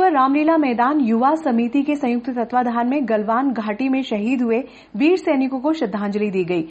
पर रामलीला मैदान युवा समिति के संयुक्त तत्वाधान में गलवान घाटी में शहीद हुए वीर सैनिकों को श्रद्धांजलि दी गई।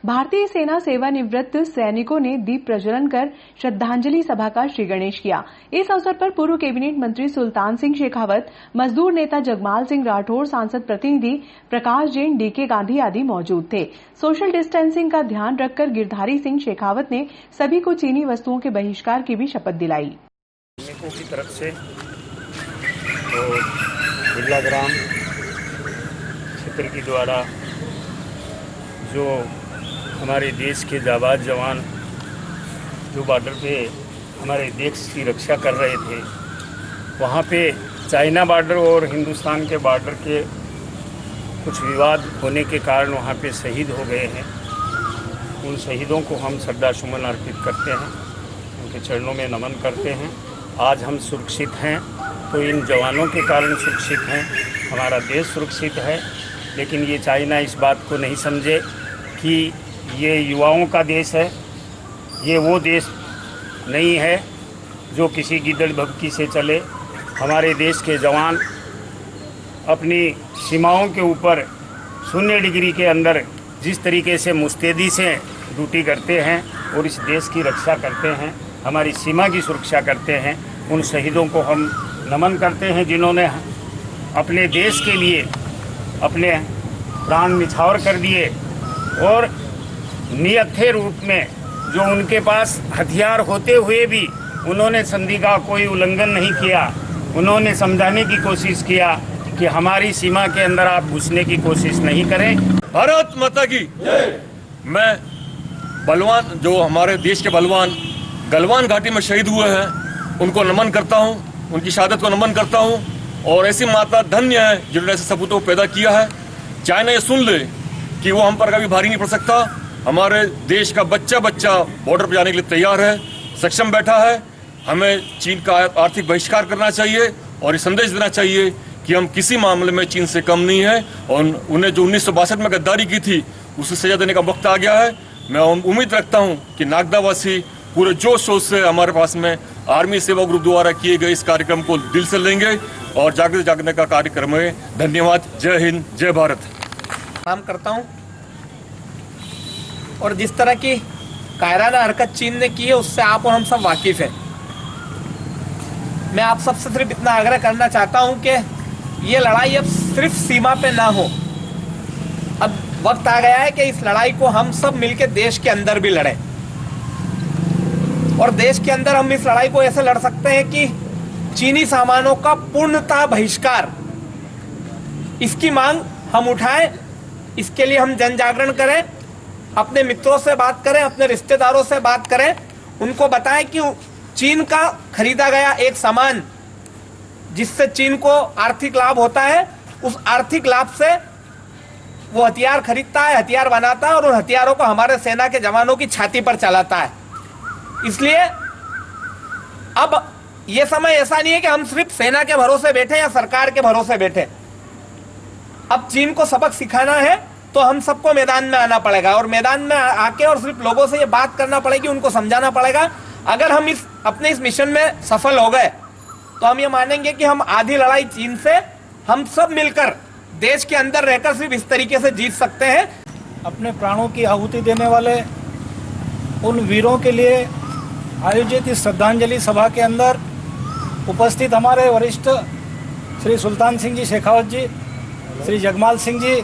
भारतीय सेना सेवानिवृत्त सैनिकों ने दीप प्रज्वलन कर श्रद्धांजलि सभा का श्री गणेश किया। इस अवसर पर पूर्व कैबिनेट मंत्री सुल्तान सिंह शेखावत, मजदूर नेता जगमाल सिंह राठौर, सांसद प्रतिनिधि प्रकाश जैन, डीके गांधी आदि मौजूद थे। सोशल डिस्टेंसिंग का ध्यान रखकर गिरधारी सिंह शेखावत ने सभी को चीनी वस्तुओं के बहिष्कार की भी शपथ दिलाई। सैनिकों की तरफ से तो बिरला ग्राम क्षेत्र के द्वारा जो हमारे देश के जाबाज जवान जो बॉर्डर पे हमारे देश की रक्षा कर रहे थे, वहाँ पे चाइना बॉर्डर और हिंदुस्तान के बॉर्डर के कुछ विवाद होने के कारण वहाँ पे शहीद हो गए हैं। उन शहीदों को हम श्रद्धासुमन अर्पित करते हैं, उनके चरणों में नमन करते हैं। आज हम सुरक्षित हैं तो इन जवानों के कारण सुरक्षित हैं, हमारा देश सुरक्षित है। लेकिन ये चाइना इस बात को नहीं समझे कि ये युवाओं का देश है, ये वो देश नहीं है जो किसी गिद्दड़ भभकी से चले। हमारे देश के जवान अपनी सीमाओं के ऊपर 0 डिग्री के अंदर जिस तरीके से मुस्तैदी से ड्यूटी करते हैं और इस देश की रक्षा करते हैं, हमारी सीमा की सुरक्षा करते हैं, उन शहीदों को हम नमन करते हैं जिन्होंने अपने देश के लिए अपने प्राण निछावर कर दिए और निहत्थे रूप में जो उनके पास हथियार होते हुए भी उन्होंने संधि का कोई उल्लंघन नहीं किया। उन्होंने समझाने की कोशिश किया कि हमारी सीमा के अंदर आप घुसने की कोशिश नहीं करें। भारत माता की जय। मैं बलवान जो हमारे देश के बलवान गलवान घाटी में शहीद हुए हैं उनको नमन करता हूं, उनकी शहादत को नमन करता हूं। और ऐसी माता धन्य है जिन्होंने ऐसे सपूतों को पैदा किया है। चाइना ये सुन ले कि वो हम पर कभी भारी नहीं पड़ सकता। हमारे देश का बच्चा बॉर्डर पर जाने के लिए तैयार है, सक्षम बैठा है। हमें चीन का आर्थिक बहिष्कार करना चाहिए और ये संदेश देना चाहिए कि हम किसी मामले में चीन से कम नहीं है और उन्हें जो 1962 में गद्दारी की थी उसे सजा देने का वक्त आ गया है। मैं उम्मीद रखता हूं कि नागदावासी पूरे जोश शोश से हमारे पास में आर्मी सेवा ग्रुप द्वारा किए गए इस कार्यक्रम को दिल से लेंगे और जागृत जागने का कार्यक्रम है। धन्यवाद। जय हिंद, जय भारत। काम करता हूं और जिस तरह की कायराना हरकत चीन ने की है उससे आप और हम सब वाकिफ हैं। मैं आप सबसे सिर्फ इतना आग्रह करना चाहता हूं कि ये लड़ाई अब सिर्फ सीमा पे ना हो। अब वक्त आ गया है कि इस लड़ाई को हम सब मिलकर देश के अंदर भी लड़ें और देश के अंदर हम इस लड़ाई को ऐसे लड़ सकते हैं कि चीनी सामानों का पूर्णतः बहिष्कार, इसकी मांग हम उठाएं। इसके लिए हम जन जागरण करें, अपने मित्रों से बात करें, अपने रिश्तेदारों से बात करें, उनको बताएं कि चीन का खरीदा गया एक सामान जिससे चीन को आर्थिक लाभ होता है, उस आर्थिक लाभ से वो हथियार खरीदता है, हथियार बनाता है और उन हथियारों को हमारे सेना के जवानों की छाती पर चलाता है। इसलिए अब ये समय ऐसा नहीं है कि हम सिर्फ सेना के भरोसे बैठे या सरकार के भरोसे बैठे। अब चीन को सबक सिखाना है तो हम सबको मैदान में आना पड़ेगा और मैदान में आके और सिर्फ लोगों से ये बात करना पड़ेगी, उनको समझाना पड़ेगा। अगर हम अपने इस मिशन में सफल हो गए तो हम ये मानेंगे कि हम आधी लड़ाई चीन से हम सब मिलकर देश के अंदर रहकर सिर्फ इस तरीके से जीत सकते हैं। अपने प्राणों की आहुति देने वाले उन वीरों के लिए आयोजित इस श्रद्धांजलि सभा के अंदर उपस्थित हमारे वरिष्ठ श्री सुल्तान सिंह जी शेखावत जी, श्री जगमाल सिंह जी,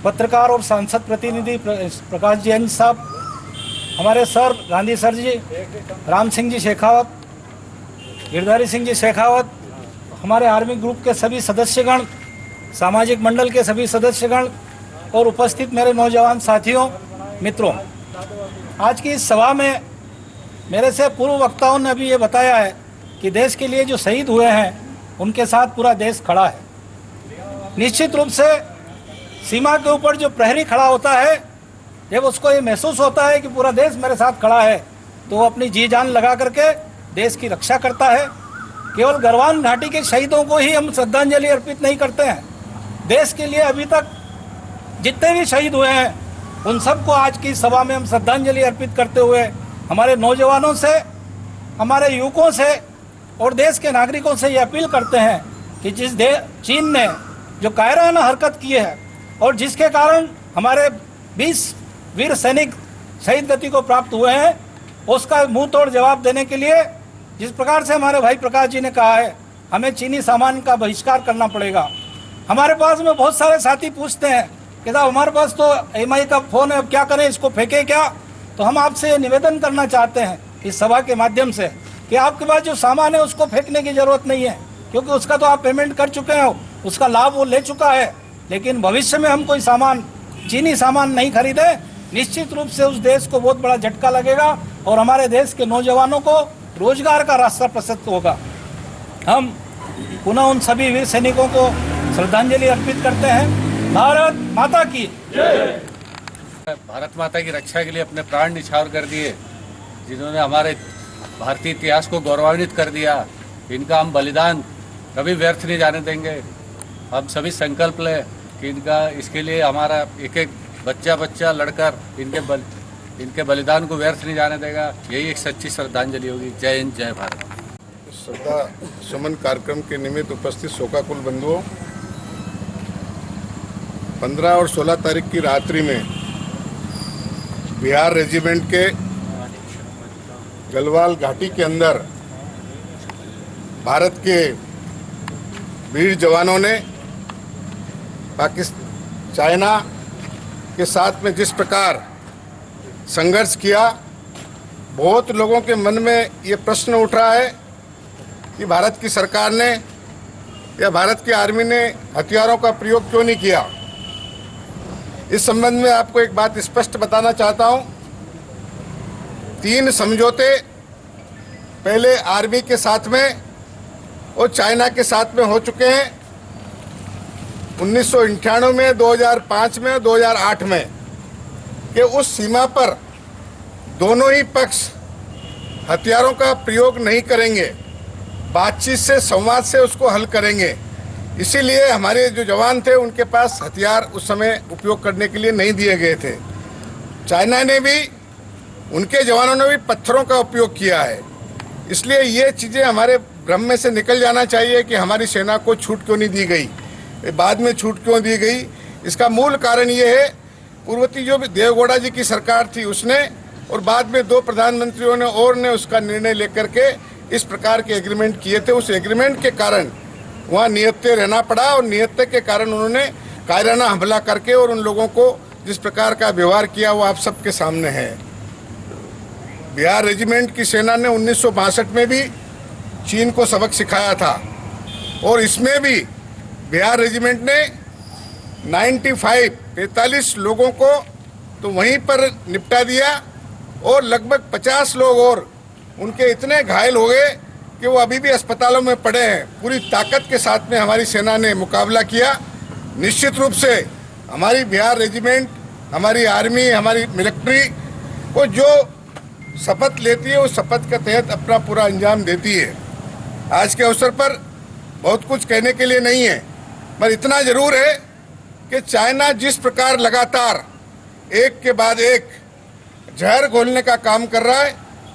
पत्रकार और सांसद प्रतिनिधि प्रकाश जैन साहब, हमारे सर गांधी सर जी, राम सिंह जी शेखावत, गिरधारी सिंह जी शेखावत, हमारे आर्मी ग्रुप के सभी सदस्यगण, सामाजिक मंडल के सभी सदस्यगण और उपस्थित मेरे नौजवान साथियों, मित्रों, आज की इस सभा में मेरे से पूर्व वक्ताओं ने अभी ये बताया है कि देश के लिए जो शहीद हुए हैं उनके साथ पूरा देश खड़ा है। निश्चित रूप से सीमा के ऊपर जो प्रहरी खड़ा होता है, जब उसको ये महसूस होता है कि पूरा देश मेरे साथ खड़ा है, तो वो अपनी जी जान लगा करके देश की रक्षा करता है। केवल गलवान घाटी के शहीदों को ही हम श्रद्धांजलि अर्पित नहीं करते हैं, देश के लिए अभी तक जितने भी शहीद हुए हैं उन सबको आज की सभा में हम श्रद्धांजलि अर्पित करते हुए हमारे नौजवानों से, हमारे युवकों से और देश के नागरिकों से ये अपील करते हैं कि जिस चीन ने जो कायराना हरकत की है और जिसके कारण हमारे 20 वीर सैनिक शहीद गति को प्राप्त हुए हैं, उसका मुंह तोड़ जवाब देने के लिए जिस प्रकार से हमारे भाई प्रकाश जी ने कहा है, हमें चीनी सामान का बहिष्कार करना पड़ेगा। हमारे पास में बहुत सारे साथी पूछते हैं कि साहब हमारे पास तो MI का फोन है, अब क्या करें, इसको फेंके क्या? तो हम आपसे निवेदन करना चाहते हैं इस सभा के माध्यम से कि आपके पास जो सामान है उसको फेंकने की जरूरत नहीं है, क्योंकि उसका तो आप पेमेंट कर चुके हो, उसका लाभ वो ले चुका है। लेकिन भविष्य में हम कोई सामान, चीनी सामान नहीं खरीदे, निश्चित रूप से उस देश को बहुत बड़ा झटका लगेगा और हमारे देश के नौजवानों को रोजगार का रास्ता प्रशस्त होगा। हम पुनः उन सभी वीर सैनिकों को श्रद्धांजलि अर्पित करते हैं। भारत माता की जय। भारत माता की रक्षा के लिए अपने प्राण निछावर कर दिए, जिन्होंने हमारे भारतीय इतिहास को गौरवान्वित कर दिया, इनका हम बलिदान कभी व्यर्थ नहीं जाने देंगे। हम सभी संकल्प लें कि इसके लिए हमारा एक एक बच्चा लड़कर इनके बलिदान को व्यर्थ नहीं जाने देगा। यही एक सच्ची श्रद्धांजलि होगी। जय हिंद, जय भारत। श्रद्धा सुमन कार्यक्रम के निमित्त उपस्थित शोकाकुल बंधुओं, 15 और 16 तारीख की रात्रि में बिहार रेजिमेंट के गलवान घाटी के अंदर भारत के वीर जवानों ने चाइना के साथ में जिस प्रकार संघर्ष किया, बहुत लोगों के मन में ये प्रश्न उठ रहा है कि भारत की सरकार ने या भारत की आर्मी ने हथियारों का प्रयोग क्यों नहीं किया। इस संबंध में आपको एक बात स्पष्ट बताना चाहता हूं। 3 समझौते पहले आर्मी के साथ में और चाइना के साथ में हो चुके हैं, 1998 में, 2005 में, 2008 में, कि उस सीमा पर दोनों ही पक्ष हथियारों का प्रयोग नहीं करेंगे, बातचीत से, संवाद से उसको हल करेंगे। इसीलिए हमारे जो जवान थे उनके पास हथियार उस समय उपयोग करने के लिए नहीं दिए गए थे। चाइना ने भी, उनके जवानों ने भी पत्थरों का उपयोग किया है। इसलिए ये चीज़ें हमारे भ्रम में से निकल जाना चाहिए कि हमारी सेना को छूट क्यों नहीं दी गई, बाद में छूट क्यों दी गई। इसका मूल कारण ये है, पूर्ववर्ती जो देवेगौड़ा जी की सरकार थी उसने, और बाद में 2 प्रधानमंत्रियों ने और ने उसका निर्णय लेकर के इस प्रकार के एग्रीमेंट किए थे। उस एग्रीमेंट के कारण वहाँ नियत्ते रहना पड़ा और नियत्ते के कारण उन्होंने कायराना हमला करके और उन लोगों को जिस प्रकार का व्यवहार किया वो आप सबके सामने है। बिहार रेजिमेंट की सेना ने 1962 में भी चीन को सबक सिखाया था और इसमें भी बिहार रेजिमेंट ने 45 लोगों को तो वहीं पर निपटा दिया और लगभग 50 लोग और उनके इतने घायल हो गए कि वो अभी भी अस्पतालों में पड़े हैं। पूरी ताकत के साथ में हमारी सेना ने मुकाबला किया। निश्चित रूप से हमारी बिहार रेजिमेंट, हमारी आर्मी, हमारी मिलिट्री को जो शपथ लेती है उस शपथ के तहत अपना पूरा अंजाम देती है। आज के अवसर पर बहुत कुछ कहने के लिए नहीं है, पर इतना जरूर है कि चाइना जिस प्रकार लगातार एक के बाद एक जहर घोलने का काम कर रहा है,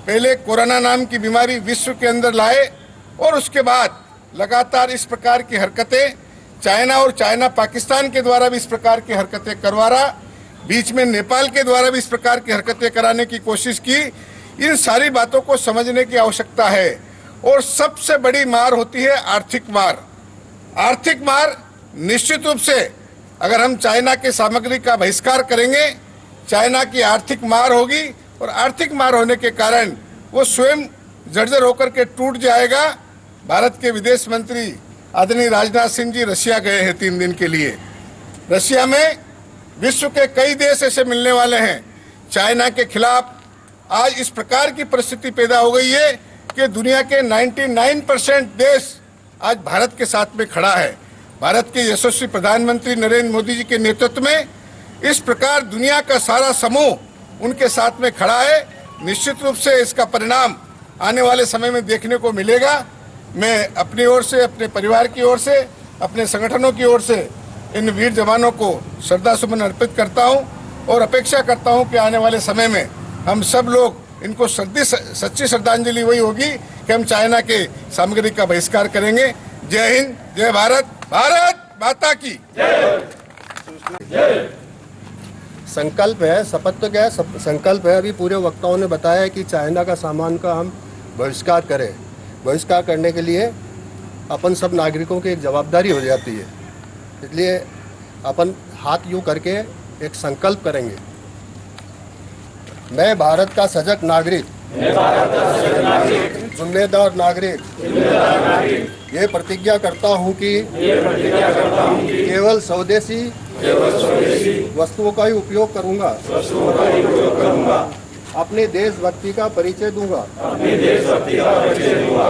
पहले कोरोना नाम की बीमारी विश्व के अंदर लाए और उसके बाद लगातार इस प्रकार की हरकतें चाइना और चाइना पाकिस्तान के द्वारा भी इस प्रकार की हरकतें करवा रहा, बीच में नेपाल के द्वारा भी इस प्रकार की हरकतें कराने की कोशिश की। इन सारी बातों को समझने की आवश्यकता है और सबसे बड़ी मार होती है आर्थिक मार। आर्थिक मार निश्चित रूप से अगर हम चाइना के सामग्री का बहिष्कार करेंगे, चाइना की आर्थिक मार होगी और आर्थिक मार होने के कारण वो स्वयं जर्जर होकर के टूट जाएगा। भारत के विदेश मंत्री आदरणीय राजनाथ सिंह जी रशिया गए हैं 3 दिन के लिए। रशिया में विश्व के कई देश ऐसे मिलने वाले हैं। चाइना के खिलाफ आज इस प्रकार की परिस्थिति पैदा हो गई है कि दुनिया के 99% देश आज भारत के साथ में खड़ा है। भारत के यशस्वी प्रधानमंत्री नरेंद्र मोदी जी के नेतृत्व में इस प्रकार दुनिया का सारा समूह उनके साथ में खड़ा है। निश्चित रूप से इसका परिणाम आने वाले समय में देखने को मिलेगा। मैं अपनी ओर से, अपने परिवार की ओर से, अपने संगठनों की ओर से इन वीर जवानों को श्रद्धा सुमन अर्पित करता हूं और अपेक्षा करता हूं कि आने वाले समय में हम सब लोग इनको सच्ची श्रद्धांजलि वही होगी कि हम चाइना के सामग्री का बहिष्कार करेंगे। जय हिंद, जय भारत, भारत माता की जय। संकल्प है, शपथ तो क्या है, संकल्प है। अभी पूरे वक्ताओं ने बताया है कि चाइना का सामान का हम बहिष्कार करें। बहिष्कार करने के लिए अपन सब नागरिकों की एक जवाबदारी हो जाती है, इसलिए अपन हाथ यूं करके एक संकल्प करेंगे। मैं भारत का सजग नागरिक, जिम्मेदार नागरिक ये प्रतिज्ञा करता हूं कि केवल स्वदेशी वस्तुओं का ही उपयोग करूंगा, अपने देशभक्ति का परिचय दूंगा,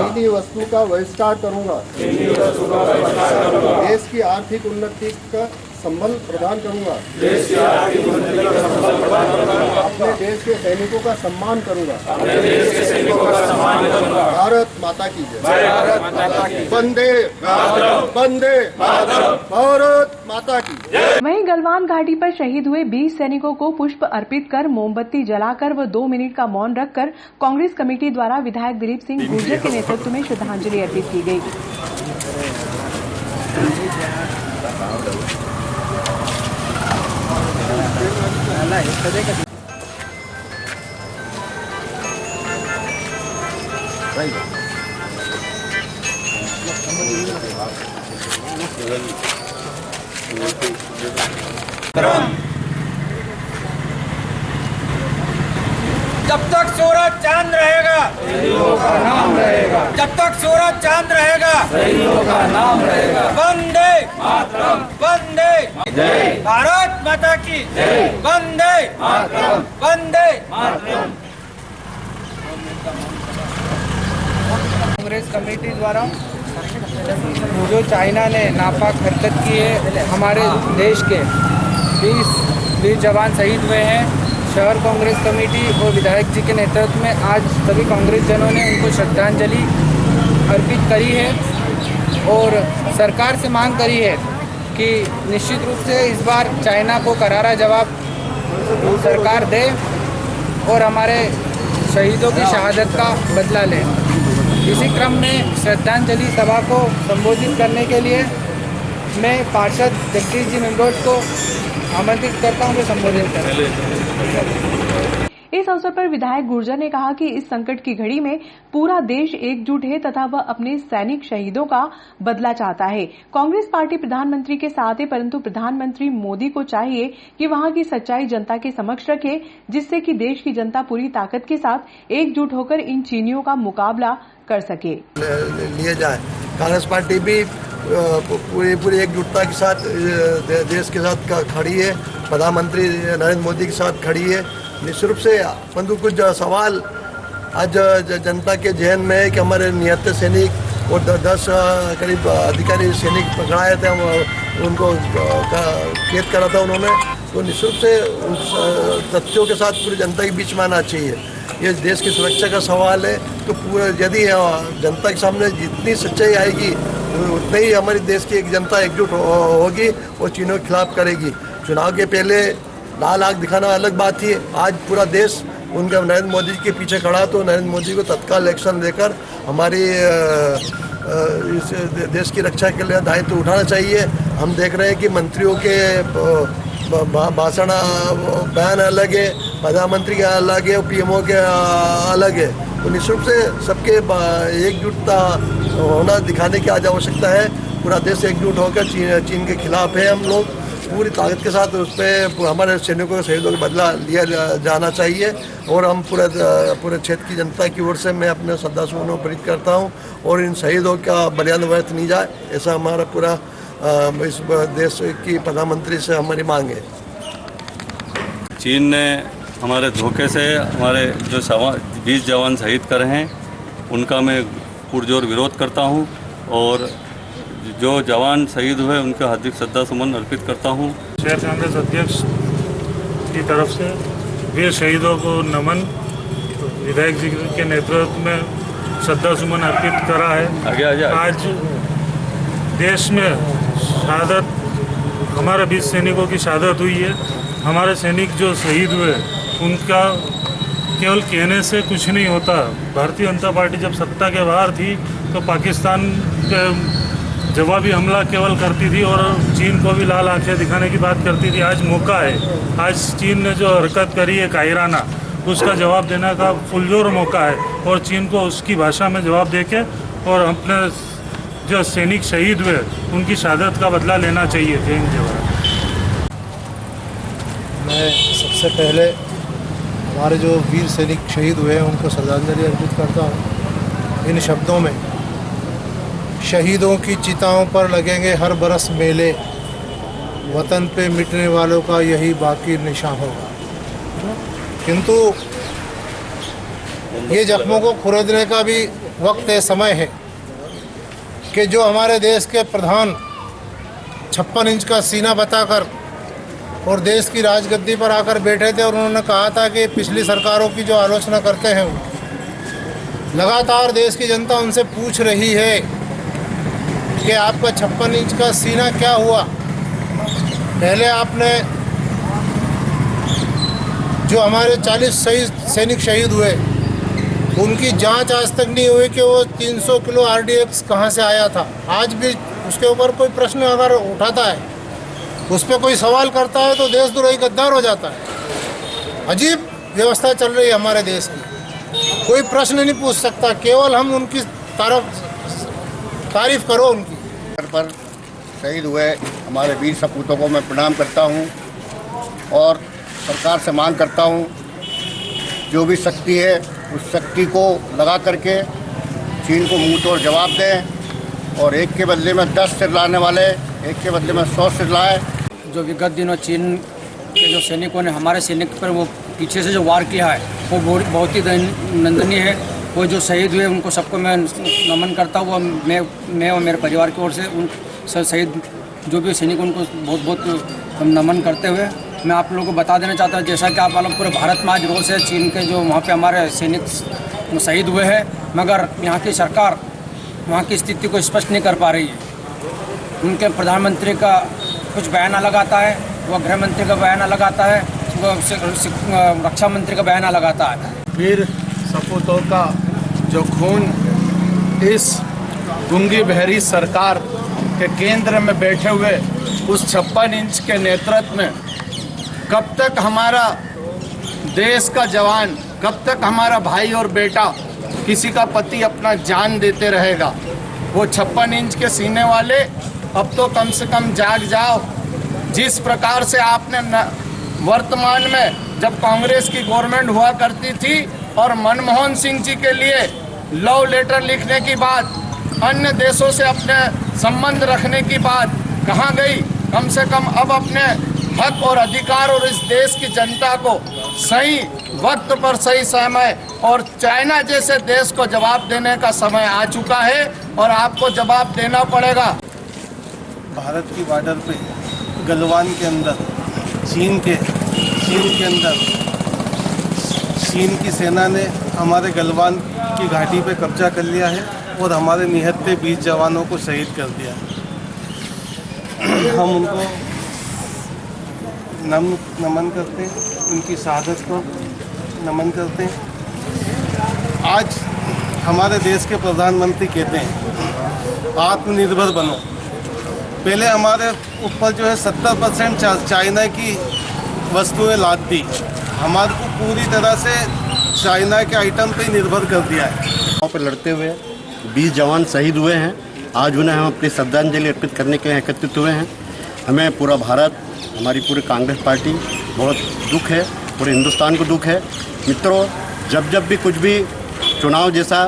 चीनी वस्तु का बहिष्कार करूंगा, देश की आर्थिक उन्नति का संबल प्रदान करूंगा, अपने देश के सैनिकों का सम्मान करूंगा। भारत माता की जय। वंदे वंदे भारत माता की। वहीं गलवान घाटी पर शहीद हुए 20 सैनिकों को पुष्प अर्पित कर, मोमबत्ती जलाकर व 2 मिनट का मौन रखकर कांग्रेस कमेटी द्वारा विधायक दिलीप सिंह गुर्जर के नेतृत्व में श्रद्धांजलि अर्पित की गई। जब तक सूरज चांद रहेगा, का नाम रहेगा। जब तक सूरज चांद रहेगा, का नाम रहेगा। वंदे मातरम, वंदे जय। भारत माता की जय। वंदे मातरम, वंदे मातरम। कांग्रेस कमेटी द्वारा जो चाइना ने नापाक हरकत की है, हमारे देश के 20 वीर जवान शहीद हुए हैं। शहर कांग्रेस कमेटी और विधायक जी के नेतृत्व में आज सभी कांग्रेस जनों ने उनको श्रद्धांजलि अर्पित करी है और सरकार से मांग करी है कि निश्चित रूप से इस बार चाइना को करारा जवाब सरकार दे और हमारे शहीदों की शहादत का बदला ले। इसी क्रम में श्रद्धांजलि सभा को संबोधित करने के लिए मैं पार्षद जगदीश जी निम्रोज को आमंत्रित करता हूं कि संबोधित करें। इस अवसर पर विधायक गुर्जर ने कहा कि इस संकट की घड़ी में पूरा देश एकजुट है तथा वह अपने सैनिक शहीदों का बदला चाहता है। कांग्रेस पार्टी प्रधानमंत्री के साथ है, परंतु प्रधानमंत्री मोदी को चाहिए कि वहां की सच्चाई जनता के समक्ष रखे, जिससे कि देश की जनता पूरी ताकत के साथ एकजुट होकर इन चीनियों का मुकाबला कर सके। लिए जाए। कांग्रेस पार्टी भी पूरी एकजुटता के साथ देश के साथ खड़ी है, प्रधानमंत्री नरेंद्र मोदी के साथ खड़ी है। निश्चित रूप से परंतु कुछ सवाल आज जनता के जहन में है कि हमारे निहत्तर सैनिक और 10 करीब अधिकारी सैनिक पकड़ाए थे, हम उनको कैद करा था उन्होंने। तो निश्चित रूप से उस तथ्यों के साथ पूरी जनता के बीच में आना चाहिए। ये देश की सुरक्षा का सवाल है, तो पूरा यदि जनता के सामने जितनी सच्चाई आएगी उतनी ही हमारी देश की एक जनता एकजुट होगी और चीनों के खिलाफ करेगी। चुनाव के पहले लाल आग दिखाना अलग बात थी, आज पूरा देश उनका नरेंद्र मोदी के पीछे खड़ा, तो नरेंद्र मोदी को तत्काल एक्शन लेकर हमारी इस देश की रक्षा के लिए दायित्व उठाना चाहिए। हम देख रहे हैं कि मंत्रियों के भाषण बयान अलग है, प्रधानमंत्री के अलग है, पीएमओ के अलग है। तो निश्चित रूप से सबके एकजुटता होना दिखाने की आज आवश्यकता है। पूरा देश एकजुट होकर चीन के खिलाफ है हम लोग, पूरी ताकत के साथ उस पर हमारे सैनिकों के शहीदों का बदला लिया जाना चाहिए। और हम पूरे क्षेत्र की जनता की ओर से मैं अपने श्रद्धासुमन अर्पित करता हूँ और इन शहीदों का बलिदान व्यर्थ नहीं जाए, ऐसा हमारा पूरा इस देश की प्रधानमंत्री से हमारी मांग है। चीन ने हमारे धोखे से हमारे जो 20 जवान शहीद करे हैं उनका मैं पुरजोर विरोध करता हूं और जो जवान शहीद हुए उनके हार्दिक श्रद्धासुमन अर्पित करता हूं। शहर कांग्रेस अध्यक्ष की तरफ से वीर शहीदों को नमन, विधायक जी के नेतृत्व में श्रद्धासुमन अर्पित करा है। आज देश में शहादत, हमारे 20 सैनिकों की शहादत हुई है। हमारे सैनिक जो शहीद हुए उनका केवल कहने से कुछ नहीं होता। भारतीय जनता पार्टी जब सत्ता के बाहर थी तो पाकिस्तान के जवाबी हमला केवल करती थी और चीन को भी लाल आंखें दिखाने की बात करती थी। आज मौका है, आज चीन ने जो हरकत करी है कायराना, उसका जवाब देने का फुलजोर मौका है और चीन को उसकी भाषा में जवाब देके और अपने जो सैनिक शहीद हुए उनकी शहादत का बदला लेना चाहिए। जय हिंद जय भारत। मैं सबसे पहले हमारे जो वीर सैनिक शहीद हुए हैं उनको श्रद्धांजलि अर्पित करता हूँ इन शब्दों में। शहीदों की चिताओं पर लगेंगे हर बरस मेले, वतन पे मिटने वालों का यही बाकी निशान होगा। किंतु ये जख्मों को खुरेदने का भी वक्त है, समय है कि जो हमारे देश के प्रधान 56 इंच का सीना बताकर और देश की राजगद्दी पर आकर बैठे थे और उन्होंने कहा था कि पिछली सरकारों की जो आलोचना करते हैं लगातार देश की जनता उनसे पूछ रही है कि आपका 56 इंच का सीना क्या हुआ। पहले आपने जो हमारे 40 सैनिक शहीद हुए उनकी जांच आज तक नहीं हुई कि वो 300 किलो RDX कहाँ से आया था। आज भी उसके ऊपर कोई प्रश्न अगर उठाता है, उस पर कोई सवाल करता है तो देशद्रोही गद्दार हो जाता है। अजीब व्यवस्था चल रही है हमारे देश की। कोई प्रश्न नहीं पूछ सकता, केवल हम उनकी तारीफ करो। उनकी पर शहीद हुए हमारे वीर सपूतों को मैं प्रणाम करता हूं और सरकार से मांग करता हूं जो भी शक्ति है उस शक्ति को लगा करके चीन को मुंह तोड़ जवाब दें और एक के बदले में 10 सिर लाने वाले एक के बदले में 100 सिर लाए। जो विगत दिनों चीन के जो सैनिकों ने हमारे सैनिक पर वो पीछे से जो वार किया है वो बहुत ही निंदनीय है। वो जो शहीद हुए उनको सबको मैं नमन करता हूँ। मैं और मेरे परिवार की ओर से उन शहीद जो भी सैनिक उनको बहुत बहुत नमन करते हुए मैं आप लोगों को बता देना चाहता हूँ, जैसा कि आप मालूम पूरे भारत में आज रोष है चीन के जो वहाँ पे हमारे सैनिक शहीद हुए हैं, मगर यहाँ की सरकार वहाँ की स्थिति को स्पष्ट नहीं कर पा रही है। उनके प्रधानमंत्री का कुछ बयान लगाता है, वो गृह मंत्री का बयान लगाता है, वो रक्षा मंत्री का बयान लगाता है। वीर सपूतों का जो खून इस गूंगी बहरी सरकार के केंद्र में बैठे हुए उस 56 इंच के नेतृत्व में कब तक हमारा देश का जवान, कब तक हमारा भाई और बेटा, किसी का पति अपना जान देते रहेगा। वो 56 इंच के सीने वाले अब तो कम से कम जाग जाओ। जिस प्रकार से आपने वर्तमान में जब कांग्रेस की गवर्नमेंट हुआ करती थी और मनमोहन सिंह जी के लिए लव लेटर लिखने की बात, अन्य देशों से अपने संबंध रखने की बात कहाँ गई? कम से कम अब अपने हक और अधिकार और इस देश की जनता को सही वक्त पर सही समय और चाइना जैसे देश को जवाब देने का समय आ चुका है और आपको जवाब देना पड़ेगा। भारत की बॉर्डर पे गलवान के अंदर चीन के अंदर चीन की सेना ने हमारे गलवान की घाटी पे कब्जा कर लिया है और हमारे निहत्थे 20 जवानों को शहीद कर दिया है। हम उनको नमन करते हैं, उनकी शहादत को नमन करते हैं। आज हमारे देश के प्रधानमंत्री कहते हैं आत्मनिर्भर बनो। पहले हमारे ऊपर जो है 70% चाइना की वस्तुएं लाद दी, हमारे को पूरी तरह से चाइना के आइटम पे निर्भर कर दिया है। वहाँ पर लड़ते हुए 20 जवान शहीद हुए हैं। आज उन्हें हम अपनी श्रद्धांजलि अर्पित करने के लिए एकत्रित हुए हैं। हमें पूरा भारत हमारी पूरी कांग्रेस पार्टी बहुत दुख है, पूरे हिंदुस्तान को दुख है। मित्रों, जब भी कुछ भी चुनाव जैसा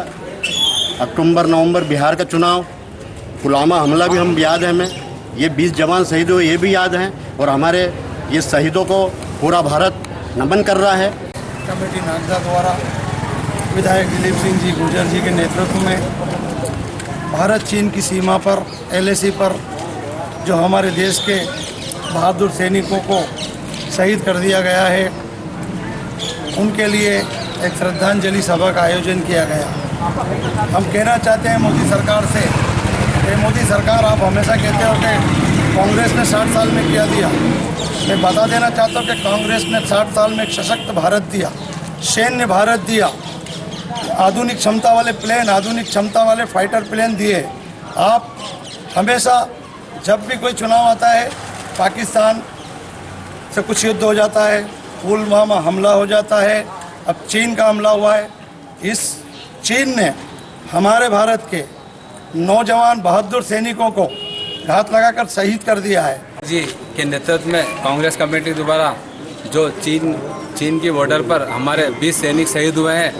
अक्टूबर नवंबर बिहार का चुनाव, पुलवामा हमला भी हम याद है हमें, ये 20 जवान शहीद हुए ये भी याद हैं, और हमारे ये शहीदों को पूरा भारत नमन कर रहा है। कमेटी नागदा द्वारा विधायक दिलीप सिंह जी गुर्जर जी के नेतृत्व में भारत चीन की सीमा पर LAC पर जो हमारे देश के बहादुर सैनिकों को शहीद कर दिया गया है, उनके लिए एक श्रद्धांजलि सभा का आयोजन किया गया। हम कहना चाहते हैं मोदी सरकार से कि मोदी सरकार, आप हमेशा कहते हो कि कांग्रेस ने 60 साल में क्या दिया। मैं बता देना चाहता हूँ कि कांग्रेस ने 60 साल में एक सशक्त भारत दिया, सैन्य भारत दिया, आधुनिक क्षमता वाले प्लेन, आधुनिक क्षमता वाले फाइटर प्लेन दिए। आप हमेशा जब भी कोई चुनाव आता है, पाकिस्तान से कुछ युद्ध हो जाता है, पुलवामा हमला हो जाता है, अब चीन का हमला हुआ है। इस चीन ने हमारे भारत के नौजवान बहादुर सैनिकों को घात लगाकर शहीद कर दिया है। जी के नेतृत्व में कांग्रेस कमेटी द्वारा जो चीन की बॉर्डर पर हमारे 20 सैनिक शहीद हुए हैं,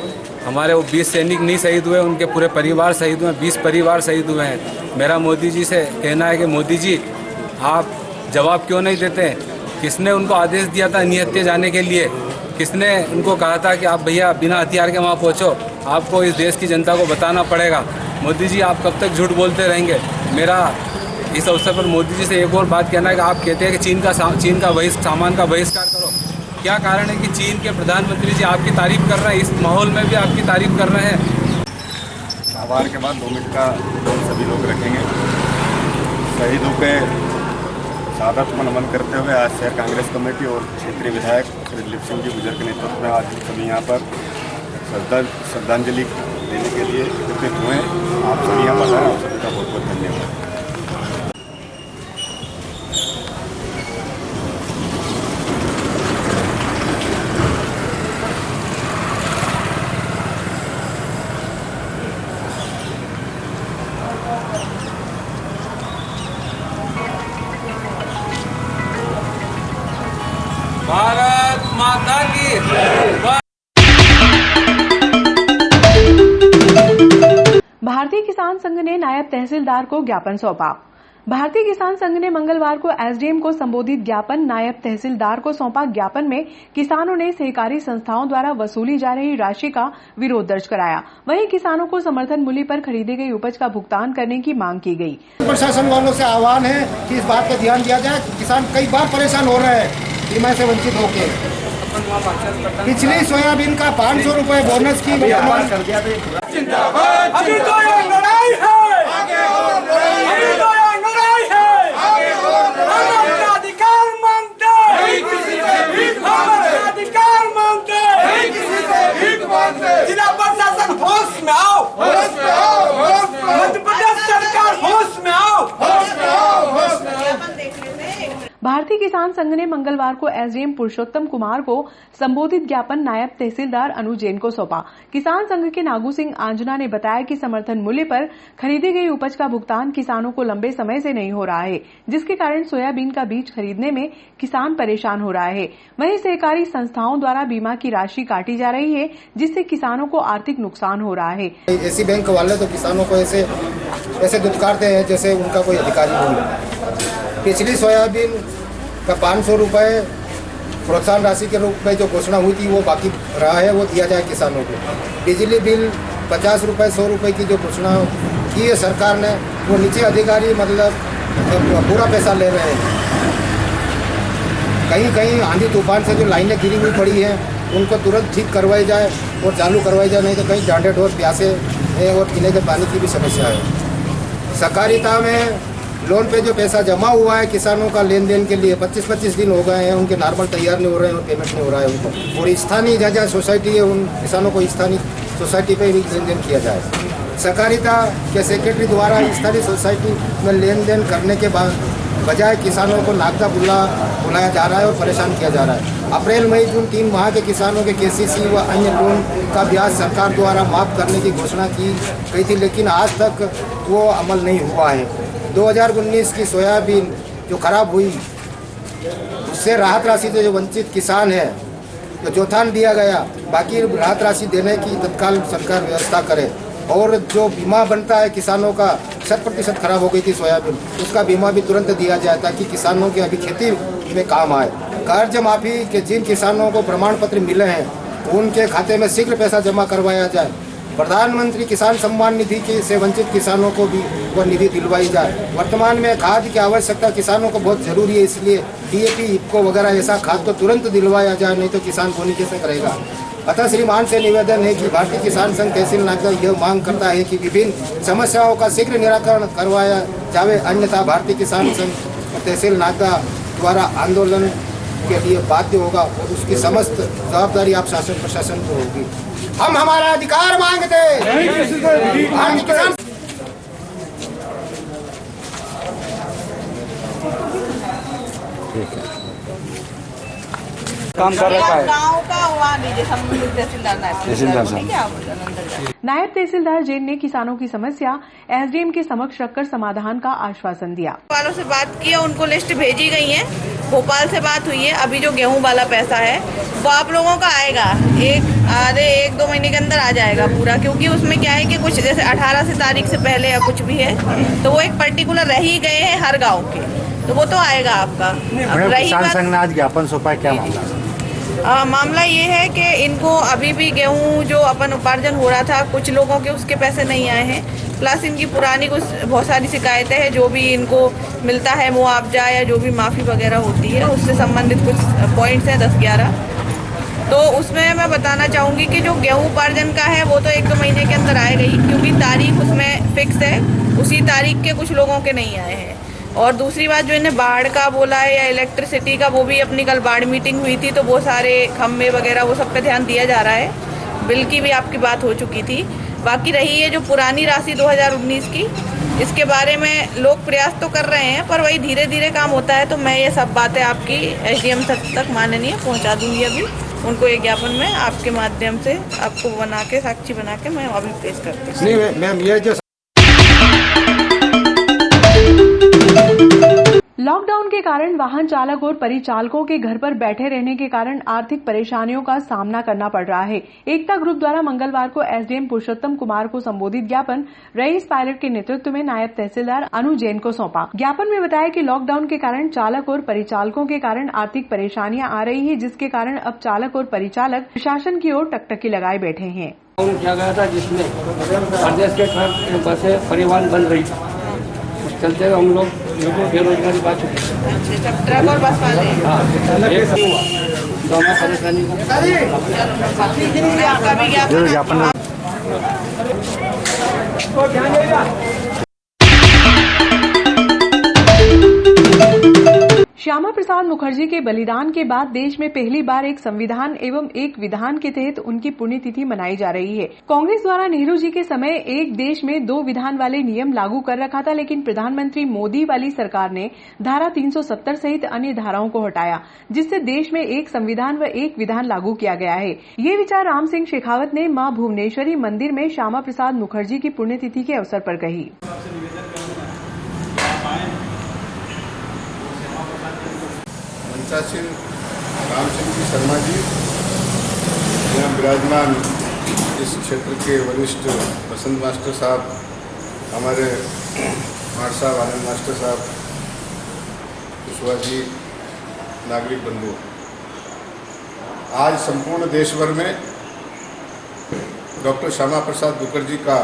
हमारे वो 20 सैनिक नहीं शहीद हुए, उनके पूरे परिवार शहीद हुए, 20 परिवार शहीद हुए हैं। मेरा मोदी जी से कहना है कि मोदी जी, आप जवाब क्यों नहीं देते? किसने उनको आदेश दिया था निहत्थे जाने के लिए? किसने उनको कहा था कि आप भैया बिना हथियार के वहाँ पहुँचो? आपको इस देश की जनता को बताना पड़ेगा। मोदी जी, आप कब तक झूठ बोलते रहेंगे? मेरा इस अवसर पर मोदी जी से एक और बात कहना है कि आप कहते हैं कि चीन का सामान का बहिष्कार करो। क्या कारण है कि चीन के प्रधानमंत्री जी आपकी तारीफ कर रहे हैं, इस माहौल में भी आपकी तारीफ कर रहे हैं? आभार के बाद 2 मिनट का सभी लोग रखेंगे। शहीदों के शहादत को नमन करते हुए आज शहर कांग्रेस कमेटी और क्षेत्रीय विधायक श्री दिलीप सिंह जी गुर्जर के नेतृत्व में आज सभी यहाँ पर श्रद्धांजलि देने के लिए एकत्रित हुए हैं। आप सभी यहाँ पर आए, आप सभी का बहुत बहुत धन्यवाद। भारत माता की भारतीय किसान संघ ने नायब तहसीलदार को ज्ञापन सौंपा। भारतीय किसान संघ ने मंगलवार को SDM को संबोधित ज्ञापन नायब तहसीलदार को सौंपा। ज्ञापन में किसानों ने सहकारी संस्थाओं द्वारा वसूली जा रही राशि का विरोध दर्ज कराया। वहीं किसानों को समर्थन मूल्य पर खरीदी गई उपज का भुगतान करने की मांग की गई। प्रशासन वालों से आह्वान है कि इस बात पर ध्यान दिया जाए। किसान कई बार परेशान हो रहे हैं बीमा से वंचित होकर। पिछली सोयाबीन का 500 रुपए बोनस की कर दिया था। जिंदाबाद, अभी तो ये लड़ाई है, आगे और लड़ाई है, अभी तो ये लड़ाई है, आगे और लड़ाई है। हम अपना अधिकार मांगते हैं, नहीं किसी से भीख मांगते, हम अपना अधिकार मांगते हैं, नहीं किसी से भीख मांगते। जिला प्रशासन होश में आओ, होश में आओ, होश में आओ। मध्य प्रदेश सरकार होश में आओ, होश में आओ, होश में आओ। भारतीय किसान संघ ने मंगलवार को SDM पुरुषोत्तम कुमार को संबोधित ज्ञापन नायब तहसीलदार अनु जैन को सौंपा। किसान संघ के नागू सिंह आंजना ने बताया कि समर्थन मूल्य पर खरीदी गई उपज का भुगतान किसानों को लंबे समय से नहीं हो रहा है, जिसके कारण सोयाबीन का बीज खरीदने में किसान परेशान हो रहा है। वहीं सहकारी संस्थाओं द्वारा बीमा की राशि काटी जा रही है, जिससे किसानों को आर्थिक नुकसान हो रहा है। ऐसी बैंक वाले तो किसानों को ऐसे दुत्कारते हैं जैसे उनका कोई अधिकारी हो। पिछली सोयाबीन का 500 रुपये प्रोत्साहन राशि के रूप में जो घोषणा हुई थी वो बाकी रहा है, वो दिया जाए किसानों को। बिजली बिल 50 रुपये 100 रुपये की जो घोषणा की है सरकार ने, वो नीचे अधिकारी मतलब पूरा पैसा ले रहे हैं। कहीं कहीं आंधी तूफान से जो लाइनें गिरी हुई पड़ी हैं उनको तुरंत ठीक करवाई जाए और चालू करवाई जाए, नहीं तो कहीं जांडे ढोर प्यासे हैं और पीने के पानी की भी समस्या है। सहकारिता में लोन पे जो पैसा जमा हुआ है किसानों का लेन देन के लिए 25-25 दिन हो गए हैं, उनके नॉर्मल तैयार नहीं हो रहे हैं और पेमेंट नहीं हो रहा है उनको। और स्थानीय जहाँ सोसाइटी है उन किसानों को स्थानीय सोसाइटी पे भी लेन देन किया जाए। सहकारिता के सेक्रेटरी द्वारा स्थानीय सोसाइटी में लेन देन करने के बाद बजाय किसानों को नागदा बुलाया जा रहा है और परेशान किया जा रहा है। अप्रैल मई जून 3 माह के किसानों के KCC व अन्य लोन का ब्याज सरकार द्वारा माफ़ करने की घोषणा की गई थी, लेकिन आज तक वो अमल नहीं हुआ है। 2019 की सोयाबीन जो खराब हुई उससे राहत राशि से जो वंचित किसान है तो जोथान दिया गया, बाकी राहत राशि देने की तत्काल सरकार व्यवस्था करे। और जो बीमा बनता है किसानों का 100% खराब हो गई थी सोयाबीन, उसका बीमा भी तुरंत दिया जाए ताकि किसानों के अभी खेती में काम आए। कर्ज माफी के जिन किसानों को प्रमाण पत्र मिले हैं उनके खाते में शीघ्र पैसा जमा करवाया जाए। प्रधानमंत्री किसान सम्मान निधि से वंचित किसानों को भी वो निधि दिलवाई जाए। वर्तमान में खाद की आवश्यकता किसानों को बहुत जरूरी है, इसलिए DAP, इफ्को वगैरह ऐसा खाद तो तुरंत दिलवाया जाए, नहीं तो किसान बोनी कैसे करेगा। अतः श्रीमान से निवेदन है कि भारतीय किसान संघ तहसील नागदा यह मांग करता है कि विभिन्न समस्याओं का शीघ्र निराकरण करवाया जावे, अन्यथा भारतीय किसान संघ तहसील नागदा द्वारा आंदोलन के लिए बाध्य होगा और उसकी समस्त जवाबदारी आप शासन प्रशासन को होगी। हम हमारा अधिकार मांगते भारतीय किसान काम कर रखा है। गाँव का हुआ नहीं, संबंधित तहसीलदार नायब तहसीलदार जैन ने किसानों की समस्या SDM के समक्ष रखकर समाधान का आश्वासन दिया। वालों से बात की है, उनको लिस्ट भेजी गई है, भोपाल से बात हुई है। अभी जो गेहूं वाला पैसा है वो आप लोगों का आएगा, एक दो महीने के अंदर आ जाएगा पूरा, क्योंकि उसमें क्या है कि कुछ जैसे 18 तारीख से पहले या कुछ भी है तो वो एक पर्टिकुलर रह ही गए हैं हर गाँव के, तो वो तो आएगा आपका। किसान संघ ने आज ज्ञापन सौंपा, क्या मामला? मामला ये है कि इनको अभी भी गेहूं जो अपन उपार्जन हो रहा था, कुछ लोगों के उसके पैसे नहीं आए हैं, प्लस इनकी पुरानी कुछ बहुत सारी शिकायतें हैं, जो भी इनको मिलता है मुआवजा या जो भी माफ़ी वगैरह होती है उससे संबंधित कुछ पॉइंट्स हैं 10-11। तो उसमें मैं बताना चाहूँगी कि जो गेहूं उपार्जन का है वो तो 1-2 महीने के अंदर आएगा ही, क्योंकि तारीख उसमें फिक्स है, उसी तारीख के कुछ लोगों के नहीं आए हैं। और दूसरी बात जो इन्हें बाढ़ का बोला है या इलेक्ट्रिसिटी का, वो भी अपनी कल बाढ़ मीटिंग हुई थी तो वो सारे खम्भे वगैरह वो सब पे ध्यान दिया जा रहा है। बिल की भी आपकी बात हो चुकी थी। बाकी रही है जो पुरानी राशि 2019 की, इसके बारे में लोग प्रयास तो कर रहे हैं पर वही धीरे धीरे काम होता है। तो मैं ये सब बातें आपकी SDM तक माननीय पहुँचा दूँगी। अभी उनको एक ज्ञापन में आपके माध्यम से आपको बना के साक्षी बना के मैं अभी पेश करती हूँ। नहीं मैम, ये जो लॉकडाउन के कारण वाहन चालक और परिचालकों के घर पर बैठे रहने के कारण आर्थिक परेशानियों का सामना करना पड़ रहा है। एकता ग्रुप द्वारा मंगलवार को SDM पुरुषोत्तम कुमार को संबोधित ज्ञापन रईस पायलट के नेतृत्व में नायब तहसीलदार अनु जैन को सौंपा। ज्ञापन में बताया कि लॉकडाउन के कारण चालक और परिचालकों के कारण आर्थिक परेशानियां आ रही है, जिसके कारण अब चालक और परिचालक प्रशासन की ओर टकटकी लगाए बैठे हैं। किया गया था जिसमें प्रदेश के ट्रक बसें परिवहन बंद रही, उस चलते हम लोग बेरोजगारी बात ट्रक और बस वाले श्यामा प्रसाद मुखर्जी के बलिदान के बाद देश में पहली बार एक संविधान एवं एक विधान के तहत उनकी पुण्यतिथि मनाई जा रही है। कांग्रेस द्वारा नेहरू जी के समय एक देश में 2 विधान वाले नियम लागू कर रखा था, लेकिन प्रधानमंत्री मोदी वाली सरकार ने धारा 370 सहित अन्य धाराओं को हटाया, जिससे देश में एक संविधान व एक विधान लागू किया गया है। ये विचार राम सिंह शेखावत ने मां भुवनेश्वरी मंदिर में श्यामा प्रसाद मुखर्जी की पुण्यतिथि के अवसर पर कही। मंचासीन राम सिंह जी शर्मा जी यहाँ विराजमान, इस क्षेत्र के वरिष्ठ बसंत मास्टर साहब, हमारे मार साहब, आनंद मास्टर साहब, कुशवाहा जी, नागरिक बंधु, आज संपूर्ण देश भर में डॉक्टर श्यामा प्रसाद मुखर्जी का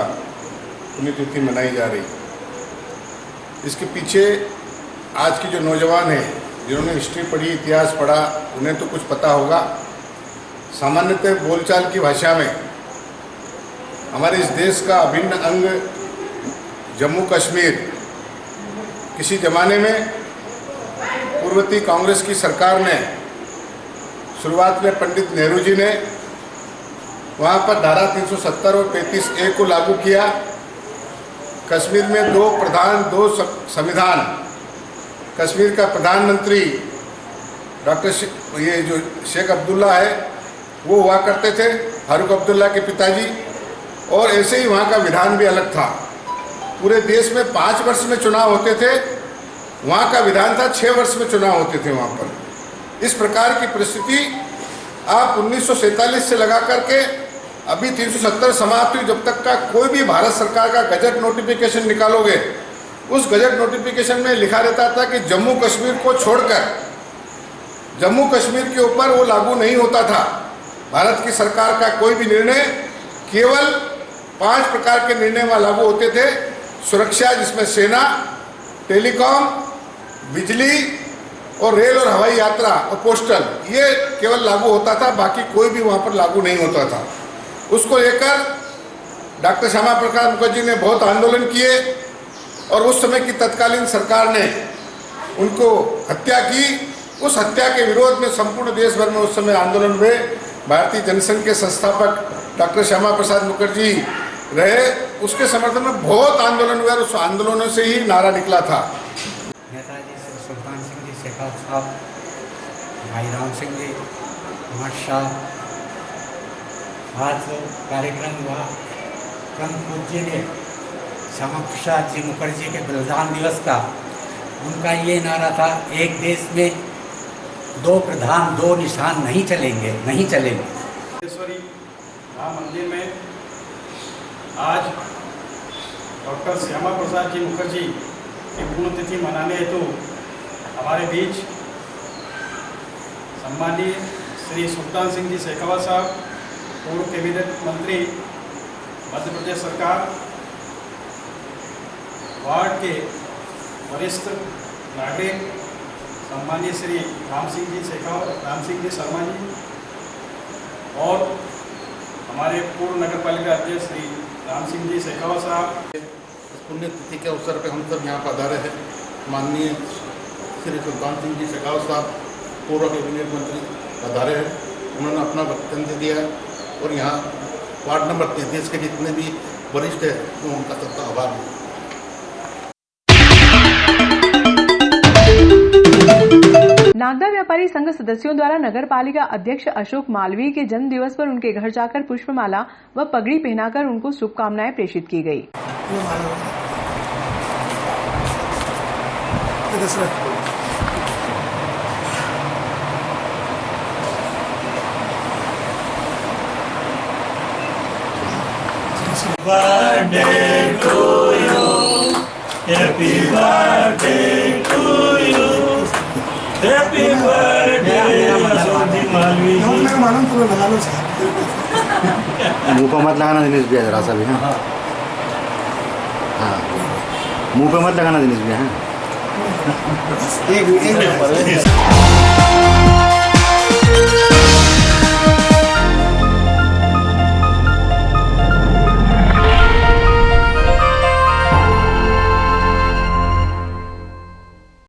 पुण्यतिथि मनाई जा रही। इसके पीछे आज की जो नौजवान हैं, जिन्होंने हिस्ट्री पढ़ी, इतिहास पढ़ा, उन्हें तो कुछ पता होगा। सामान्यतः बोलचाल की भाषा में हमारे इस देश का अभिन्न अंग जम्मू कश्मीर किसी जमाने में पूर्ववर्ती कांग्रेस की सरकार ने, शुरुआत में पंडित नेहरू जी ने वहाँ पर धारा 370 और 35A को लागू किया। कश्मीर में 2 संविधान, कश्मीर का प्रधानमंत्री डॉक्टर ये जो शेख अब्दुल्ला है वो हुआ करते थे, फारूक अब्दुल्ला के पिताजी, और ऐसे ही वहाँ का विधान भी अलग था। पूरे देश में 5 वर्ष में चुनाव होते थे वहाँ का विधान था 6 वर्ष में चुनाव होते थे वहाँ पर। इस प्रकार की परिस्थिति आप 1947 से लगा करके अभी 370 समाप्त हुई, जब तक का कोई भी भारत सरकार का गजट नोटिफिकेशन निकालोगे, उस गजट नोटिफिकेशन में लिखा रहता था कि जम्मू कश्मीर को छोड़कर जम्मू कश्मीर के ऊपर वो लागू नहीं होता था। भारत की सरकार का कोई भी निर्णय केवल 5 प्रकार के निर्णय वहाँ लागू होते थे। सुरक्षा, जिसमें सेना, टेलीकॉम, बिजली और रेल और हवाई यात्रा और पोस्टल, ये केवल लागू होता था, बाकी कोई भी वहाँ पर लागू नहीं होता था। उसको लेकर डॉक्टर श्यामा प्रसाद मुखर्जी ने बहुत आंदोलन किए और उस समय की तत्कालीन सरकार ने उनको हत्या की। उस हत्या के विरोध में संपूर्ण देश भर में उस समय आंदोलन हुए। भारतीय जनसंघ के संस्थापक डॉक्टर श्यामा प्रसाद मुखर्जी रहे, उसके समर्थन में बहुत आंदोलन हुआ और उस आंदोलनों से ही नारा निकला था। नेताजी श्री सुल्तान सिंह जी शेखावत साहब, भाई राम सिंह जी, अमर शाह, आज कार्यक्रम हुआ परम पूज्य श्यामा प्रसाद जी मुखर्जी के बलिदान दिवस का। उनका ये नारा था, एक देश में 2 प्रधान 2 निशान नहीं चलेंगे, नहीं चलेंगे। राम मंदिर में आज डॉक्टर श्यामा प्रसाद जी मुखर्जी की पुण्यतिथि मनाने हेतु हमारे बीच सम्मानीय श्री सुल्तान सिंह जी शेखावत साहब, पूर्व कैबिनेट मंत्री, मध्य प्रदेश सरकार, वार्ड के वरिष्ठ नागरिक सम्मानीय श्री राम सिंह जी शर्मा जी और हमारे पूर्व नगर पालिका अध्यक्ष श्री राम सिंह जी शेखावत साहब। इस पुण्यतिथि के अवसर पर हम सब यहाँ पधारे हैं। माननीय श्री सुल्तान सिंह जी शेखावत साहब, पूर्व कैबिनेट मंत्री, पधारे हैं। उन्होंने अपना वक्तव्य दिया और यहाँ वार्ड नंबर 33 के जितने भी वरिष्ठ हैं, तो उनका सबका आभार है। नागदा व्यापारी संघ सदस्यों द्वारा नगर पालिका अध्यक्ष अशोक मालवीय के जन्म दिवस पर उनके घर जाकर पुष्पमाला व पगड़ी पहनाकर उनको शुभकामनाएं प्रेषित की गई। हैप्पी बर्थडे अशोक जी मालवीय। मुंह पे मत लगाना दिनेश भैया, जरा सा भी। हाँ हाँ, मुंह पे मत लगाना दिनेश भैया। हाँ, एक